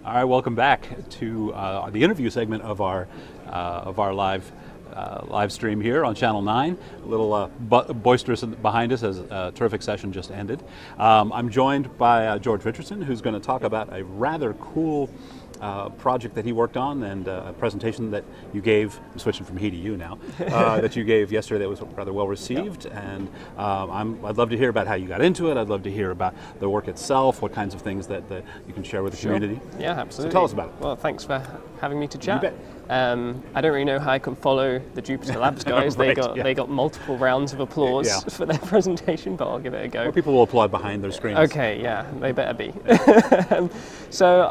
All right, welcome back to the interview segment of our live stream here on Channel 9. A little boisterous behind us as a terrific session just ended. I'm joined by George Richardson, who's going to talk about a rather cool project that he worked on and a presentation that you gave. I'm switching from he to you now. That you gave yesterday that was rather well received, and I'd love to hear about how you got into it. I'd love to hear about the work itself, what kinds of things that you can share with the community. Yeah, absolutely. So tell us about it. Well, thanks for having me to chat. You bet. I don't really know how I can follow the Jupyter Labs guys. Right, they got multiple rounds of applause for their presentation, but I'll give it a go. Or people will applaud behind their screens. Okay, yeah, they better be. So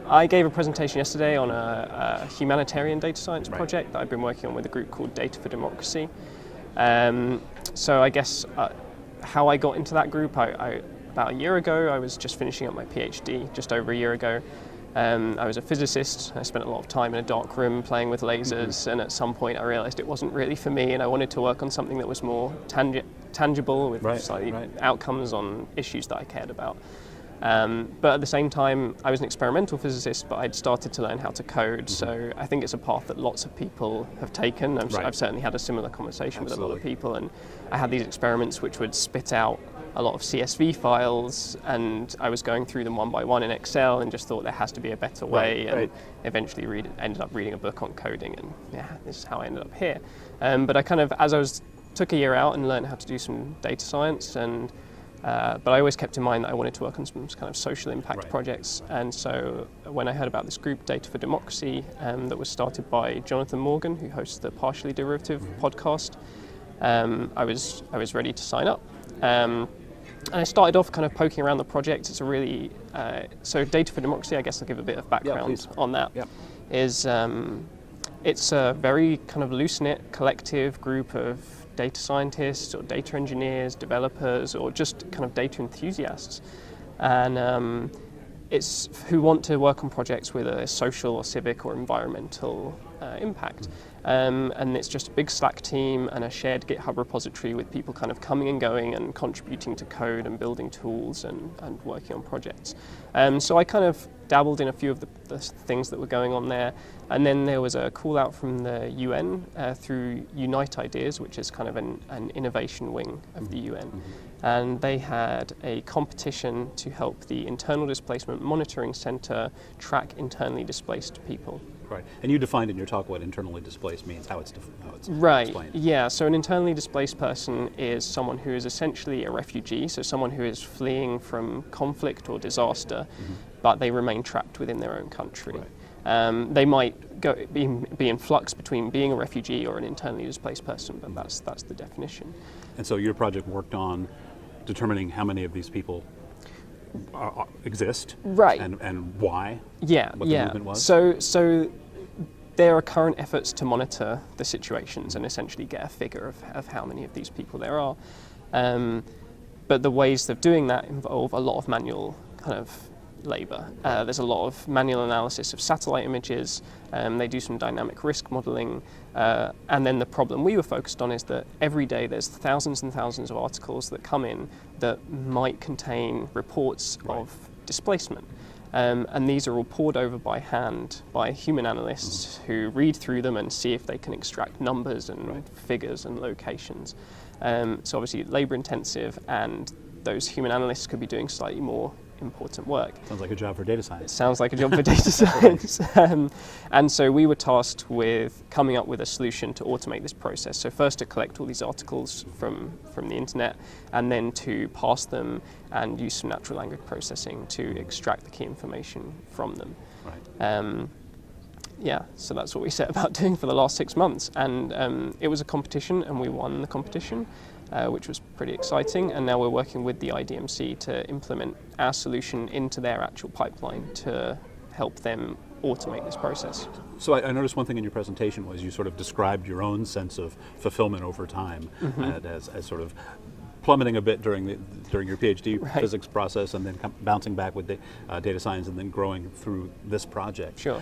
I gave a presentation yesterday on a humanitarian data science project that I've been working on with a group called Data for Democracy. So I guess how I got into that group, about a year ago, I was just finishing up my PhD, just over a year ago. I was a physicist. I spent a lot of time in a dark room playing with lasers, and at some point I realized it wasn't really for me, and I wanted to work on something that was more tangible with slightly outcomes on issues that I cared about. But at the same time, I was an experimental physicist, but I'd started to learn how to code, so I think it's a path that lots of people have taken. I've certainly had a similar conversation with a lot of people, and I had these experiments which would spit out a lot of CSV files, and I was going through them one by one in Excel and just thought there has to be a better way, and eventually ended up reading a book on coding, and this is how I ended up here. But I kind of, took a year out and learned how to do some data science, and but I always kept in mind that I wanted to work on some kind of social impact projects. And so when I heard about this group, Data for Democracy, that was started by Jonathan Morgan, who hosts the Partially Derivative podcast, I was ready to sign up. And I started off kind of poking around the project. It's a really, so Data for Democracy, I guess I'll give a bit of background on that, is it's a very kind of loose-knit collective group of data scientists or data engineers, developers, or just kind of data enthusiasts, and it's who want to work on projects with a social or civic or environmental impact. And it's just a big Slack team and a shared GitHub repository with people kind of coming and going and contributing to code and building tools and working on projects. So I kind of dabbled in a few of the things that were going on there. And then there was a call out from the UN through Unite Ideas, which is kind of an innovation wing of the UN. And they had a competition to help the Internal Displacement Monitoring Center track internally displaced people. Right, and you defined in your talk what internally displaced means, how it's right. explained. Yeah, so an internally displaced person is someone who is essentially a refugee, so someone who is fleeing from conflict or disaster, but they remain trapped within their own country. They might be in flux between being a refugee or an internally displaced person, but that's the definition. And so your project worked on determining how many of these people exist, and why? What the movement was? So there are current efforts to monitor the situations and essentially get a figure of how many of these people there are. But the ways of doing that involve a lot of manual kind of labor. There's a lot of manual analysis of satellite images. They do some dynamic risk modeling. And then the problem we were focused on is that every day there's thousands and thousands of articles that come in that might contain reports of displacement. And these are all poured over by hand by human analysts who read through them and see if they can extract numbers and figures and locations. So obviously labor intensive, and those human analysts could be doing slightly more important work. Sounds like a job for data science. It sounds like a job for data science. And so we were tasked with coming up with a solution to automate this process. So first to collect all these articles from the internet, and then to parse them and use some natural language processing to extract the key information from them. So that's what we set about doing for the last 6 months. And it was a competition, and we won the competition. Which was pretty exciting, and now we're working with the IDMC to implement our solution into their actual pipeline to help them automate this process. So I noticed one thing in your presentation was you sort of described your own sense of fulfillment over time as sort of plummeting a bit during your PhD physics process, and then bouncing back with the, data science, and then growing through this project. Sure.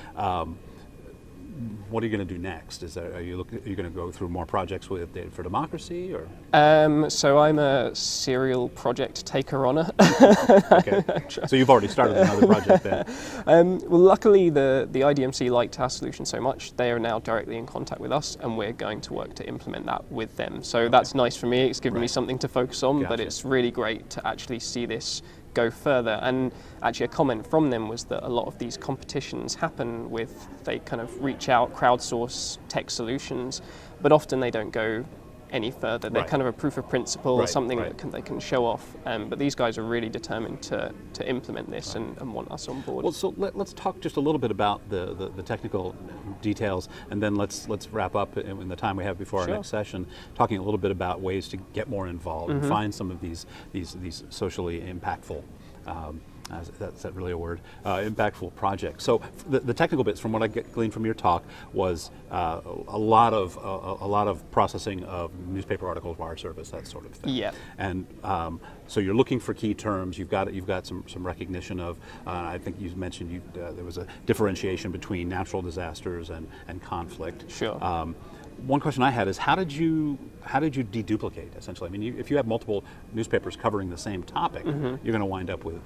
what are you going to do next? Are you going to go through more projects with Data for Democracy, or? So I'm a serial project taker-oner. Okay. So you've already started another project then. Well, luckily the IDMC liked our solution so much, they are now directly in contact with us, and we're going to work to implement that with them. So that's nice for me. It's given me something to focus on, but it's really great to actually see this go further. And actually a comment from them was that a lot of these competitions happen with, they kind of reach out, crowdsource tech solutions, but often they don't go any further. They're kind of a proof of principle or something that they can show off. But these guys are really determined to implement this and want us on board. Well, so let's talk just a little bit about the technical details, and then let's wrap up in the time we have before our next session, talking a little bit about ways to get more involved and find some of these socially impactful. That's that really a word? Impactful projects. So the technical bits, from what I gleaned from your talk, was a lot of processing of newspaper articles, wire service, that sort of thing. Yeah. And so you're looking for key terms. You've got some recognition of. I think you mentioned there was a differentiation between natural disasters and conflict. Sure. One question I had is how did you deduplicate, essentially? I mean, if you have multiple newspapers covering the same topic, you're going to wind up with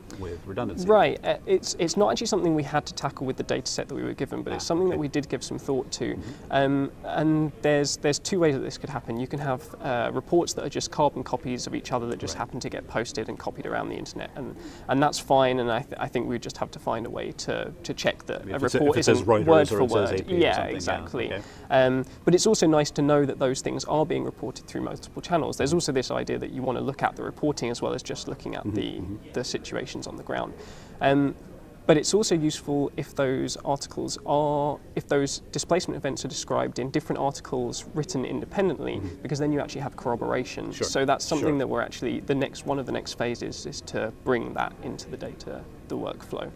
redundancy. Right. It's not actually something we had to tackle with the data set that we were given, but it's something that we did give some thought to. And there's two ways that this could happen. You can have reports that are just carbon copies of each other that just happen to get posted and copied around the internet, and that's fine. And I think we just have to find a way to check that a report isn't word for word. Yeah, exactly. Okay. But it's also nice to know that those things are being reported through multiple channels. There's also this idea that you want to look at the reporting as well as just looking at the situations on the ground. But it's also useful if those displacement events are described in different articles written independently, because then you actually have corroboration. Sure. So that's something that we're actually, one of the next phases is to bring that into the data, the workflow,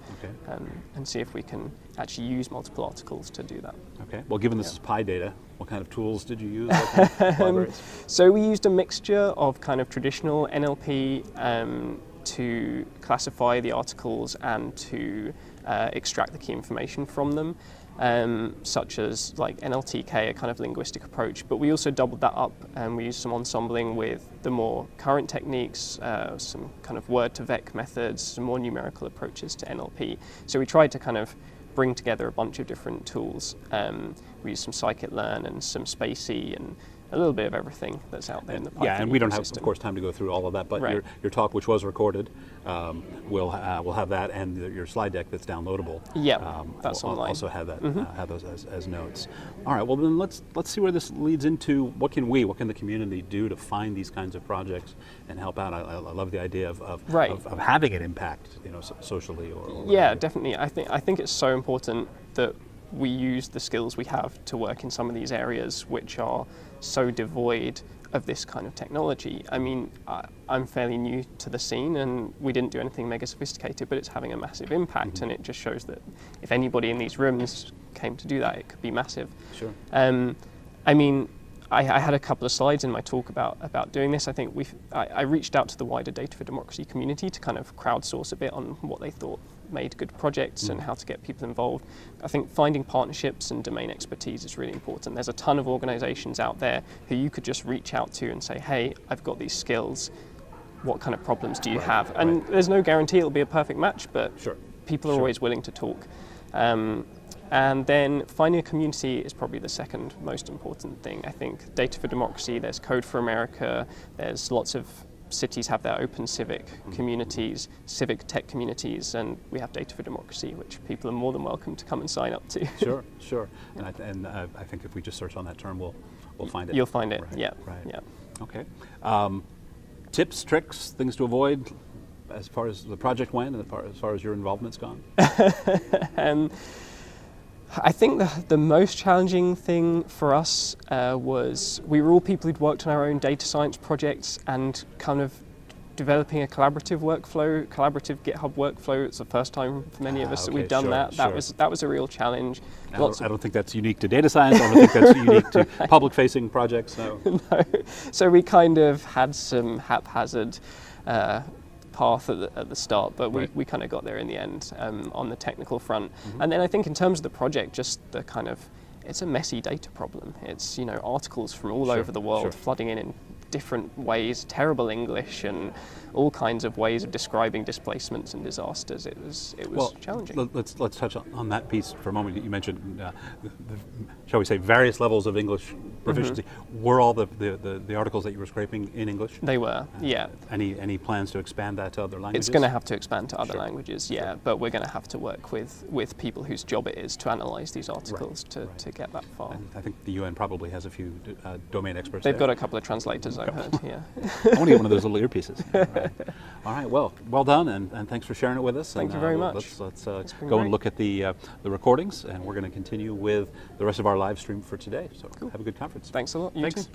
and see if we can actually use multiple articles to do that. Okay. Well, given this is PyData, what kind of tools did you use? What kind of libraries? So we used a mixture of kind of traditional NLP to classify the articles and to extract the key information from them, such as like NLTK, a kind of linguistic approach. But we also doubled that up and we used some ensembling with the more current techniques, some kind of word-to-vec methods, some more numerical approaches to NLP. So we tried to kind of bring together a bunch of different tools. We used some scikit-learn and some Spacey and a little bit of everything that's out there in the Python and we don't have, ecosystem. of course, time to go through all of that, but your talk, which was recorded, we'll have that, and your slide deck that's downloadable. Yeah, that's we'll online. Also have that, have those as notes. All right. Well, then let's see where this leads into. What can the community do to find these kinds of projects and help out? I love the idea of having an impact, socially or yeah, definitely. I think it's so important that we use the skills we have to work in some of these areas which are so devoid of this kind of technology. I mean, I'm fairly new to the scene and we didn't do anything mega sophisticated, but it's having a massive impact, and it just shows that if anybody in these rooms came to do that, it could be massive. Sure. I mean, I had a couple of slides in my talk about doing this. I think I reached out to the wider Data for Democracy community to kind of crowdsource a bit on what they thought made good projects and how to get people involved. I think finding partnerships and domain expertise is really important. There's a ton of organizations out there who you could just reach out to and say, hey, I've got these skills. What kind of problems do you have? And there's no guarantee it'll be a perfect match, but people are always willing to talk. And then finding a community is probably the second most important thing. I think Data for Democracy, there's Code for America, there's lots of cities have their open civic communities, civic tech communities, and we have Data for Democracy, which people are more than welcome to come and sign up to. Sure. And I think if we just search on that term, we'll find it. You'll find it, right. yeah. Right. Yeah. Okay. Tips, tricks, things to avoid as far as the project went and as far as your involvement's gone? I think the most challenging thing for us was we were all people who'd worked on our own data science projects and kind of developing a collaborative GitHub workflow. It's the first time for many of us that we've done that. That was a real challenge. I don't think that's unique to data science. I don't think that's unique to public-facing projects. No. So we kind of had some haphazard path at the start, but we kind of got there in the end on the technical front. And then I think in terms of the project, just the kind of it's a messy data problem. It's, you know, articles from all over the world sure. flooding in different ways, terrible English, and all kinds of ways of describing displacements and disasters. It was challenging. Let's touch on that piece for a moment. You mentioned, shall we say, various levels of English proficiency. Were all the articles that you were scraping in English? They were, yeah. Any plans to expand that to other languages? It's going to have to expand to other Sure. languages, yeah, but we're going to have to work with people whose job it is to analyse these articles to get that far. And I think the UN probably has a few domain experts. They've there. got a couple of translators, I've heard, yeah. I want to get one of those little earpieces. Right. All right, well done, and thanks for sharing it with us. Thank you very much. Let's been go great. and look at the recordings, and we're going to continue with the rest of our live stream for today. So have a good conference. Thanks a lot. You Thanks. too.